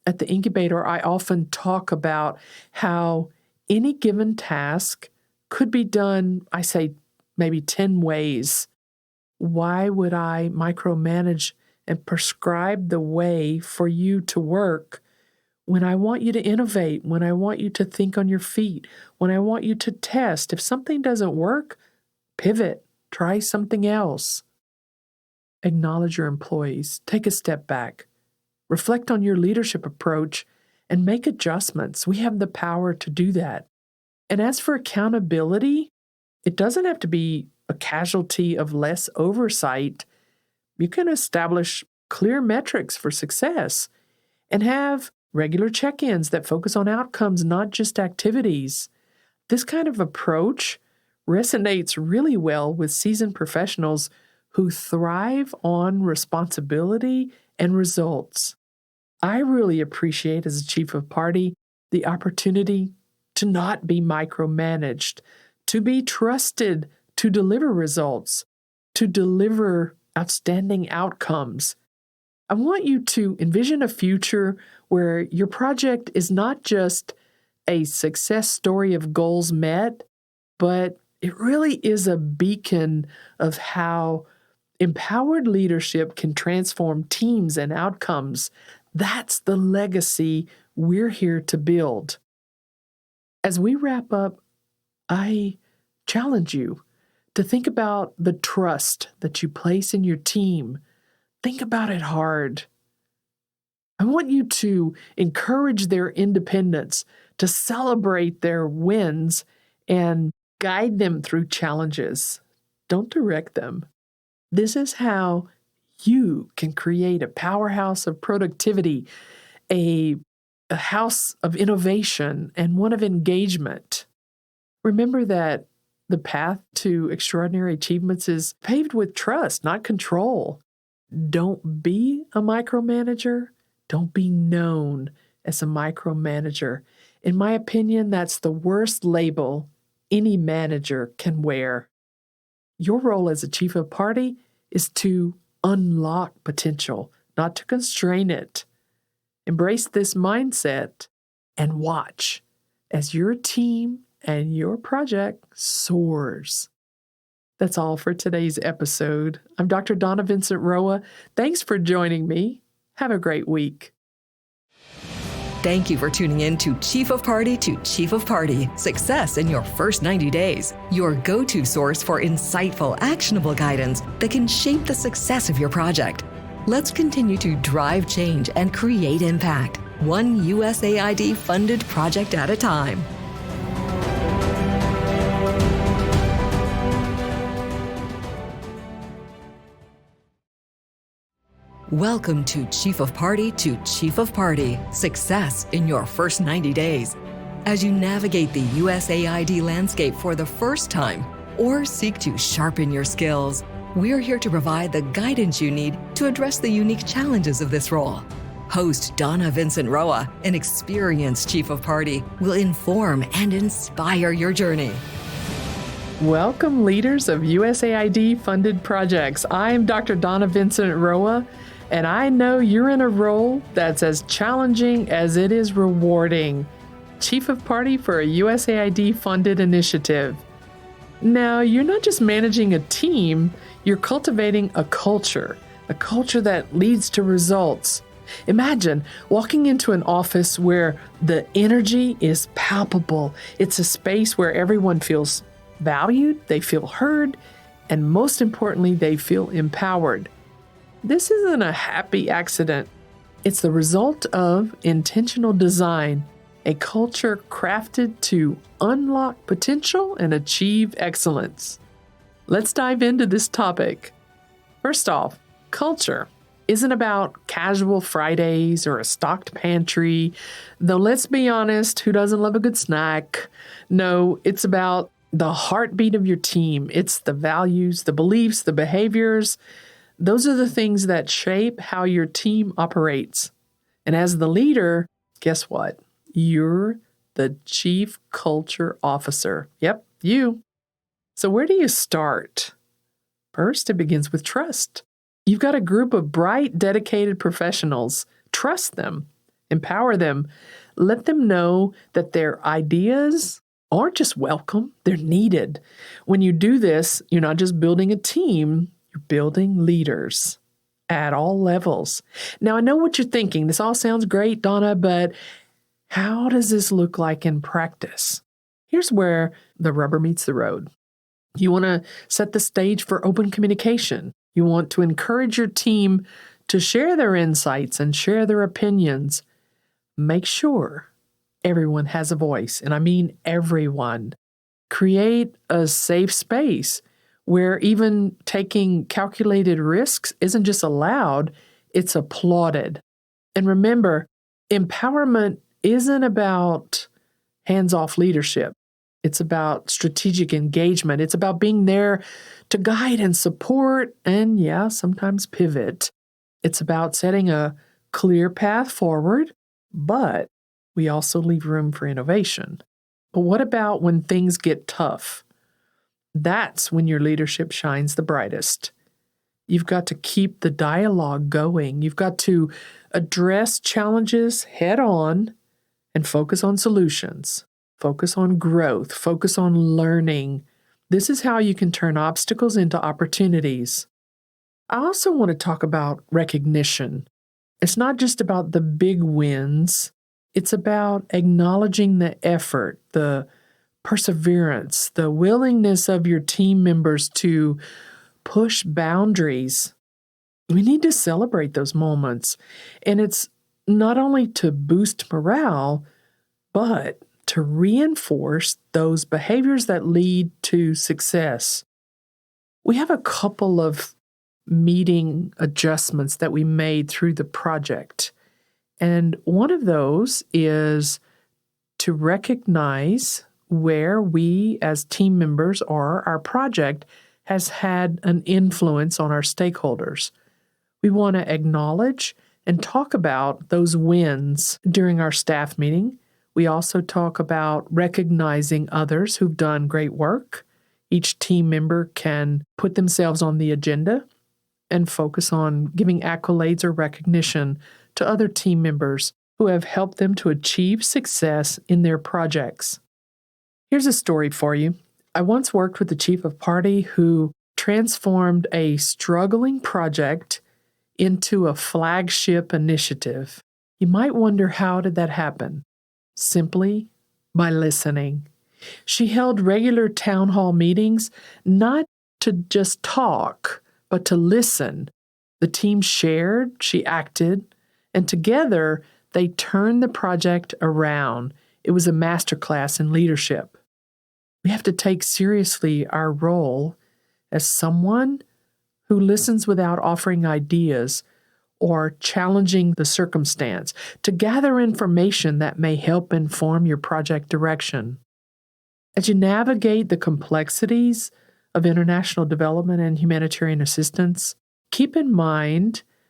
at the incubator, I often talk about how any given task could be done, I say maybe 10 ways. Why would I micromanage and prescribe the way for you to work when I want you to innovate, when I want you to think on your feet, when I want you to test? If something doesn't work, pivot, try something else. Acknowledge your employees, take a step back, reflect on your leadership approach, and make adjustments. We have the power to do that. And as for accountability, it doesn't have to be a casualty of less oversight. You can establish clear metrics for success and have regular check-ins that focus on outcomes, not just activities. This kind of approach resonates really well with seasoned professionals who thrive on responsibility and results. I really appreciate, as a chief of party, the opportunity to not be micromanaged, to be trusted to deliver results, to deliver outstanding outcomes. I want you to envision a future where your project is not just a success story of goals met, but it really is a beacon of how empowered leadership can transform teams and outcomes. That's the legacy we're here to build. As we wrap up, I challenge you to think about the trust that you place in your team. Think about it hard. I want you to encourage their independence, to celebrate their wins, and guide them through challenges. Don't direct them. This is how you can create a powerhouse of productivity, a house of innovation, and one of engagement. Remember that the path to extraordinary achievements is paved with trust, not control. Don't be a micromanager. Don't be known as a micromanager. In my opinion, that's the worst label any manager can wear. Your role as a chief of party is to unlock potential, not to constrain it. Embrace this mindset and watch as your team and your project soars. That's all for today's episode. I'm Dr. Donna Vincent Roa. Thanks for joining me. Have a great week. Thank you for tuning in to Chief of Party to Chief of Party, Success in Your First 90 Days, your go-to source for insightful, actionable guidance that can shape the success of your project. Let's continue to drive change and create impact, one USAID-funded project at a time. Welcome to Chief of Party to Chief of Party, Success in Your First 90 Days. As you navigate the USAID landscape for the first time or seek to sharpen your skills, we're here to provide the guidance you need to address the unique challenges of this role. Host Donna Vincent Roa, an experienced Chief of Party, will inform and inspire your journey. Welcome, leaders of USAID-funded projects. I'm Dr. Donna Vincent Roa, and I know you're in a role that's as challenging as it is rewarding. Chief of Party for a USAID-funded initiative. Now, you're not just managing a team, you're cultivating a culture that leads to results. Imagine walking into an office where the energy is palpable. It's a space where everyone feels valued, they feel heard, and most importantly, they feel empowered. This isn't a happy accident. It's the result of intentional design, a culture crafted to unlock potential and achieve excellence. Let's dive into this topic. First off, culture isn't about casual Fridays or a stocked pantry, though let's be honest, who doesn't love a good snack? No, it's about the heartbeat of your team. It's the values, the beliefs, the behaviors. Those are the things that shape how your team operates. And as the leader, guess what? You're the Chief Culture Officer. Yep, you. So where do you start? First, it begins with trust. You've got a group of bright, dedicated professionals. Trust them. Empower them. Let them know that their ideas aren't just welcome, they're needed. When you do this, you're not just building a team, you're building leaders at all levels. Now, I know what you're thinking. This all sounds great, Donna, but how does this look like in practice? Here's where the rubber meets the road. You want to set the stage for open communication. You want to encourage your team to share their insights and share their opinions. Make sure everyone has a voice, and I mean everyone. Create a safe space where even taking calculated risks isn't just allowed, it's applauded. And remember, empowerment isn't about hands-off leadership. It's about strategic engagement. It's about being there to guide and support and, yeah, sometimes pivot. It's about setting a clear path forward, but we also leave room for innovation. But what about when things get tough? That's when your leadership shines the brightest. You've got to keep the dialogue going. You've got to address challenges head on and focus on solutions. Focus on growth. Focus on learning. This is how you can turn obstacles into opportunities. I also want to talk about recognition. It's not just about the big wins. It's about acknowledging the effort, the perseverance, the willingness of your team members to push boundaries. We need to celebrate those moments. And it's not only to boost morale, but to reinforce those behaviors that lead to success. We have a couple of meeting adjustments that we made through the project. And one of those is to recognize where we as team members or our project has had an influence on our stakeholders. We want to acknowledge and talk about those wins during our staff meeting. We also talk about recognizing others who've done great work. Each team member can put themselves on the agenda and focus on giving accolades or recognition to other team members who have helped them to achieve success in their projects. Here's a story for you. I once worked with the chief of party who transformed a struggling project into a flagship initiative. You might wonder, how did that happen? Simply by listening. She held regular town hall meetings, not to just talk, but to listen. The team shared, she acted, and together they turned the project around. It was a masterclass in leadership. We have to take seriously our role as someone who listens without offering ideas or challenging the circumstance, to gather information that may help inform your project direction. As you navigate the complexities of international development and humanitarian assistance, keep in mind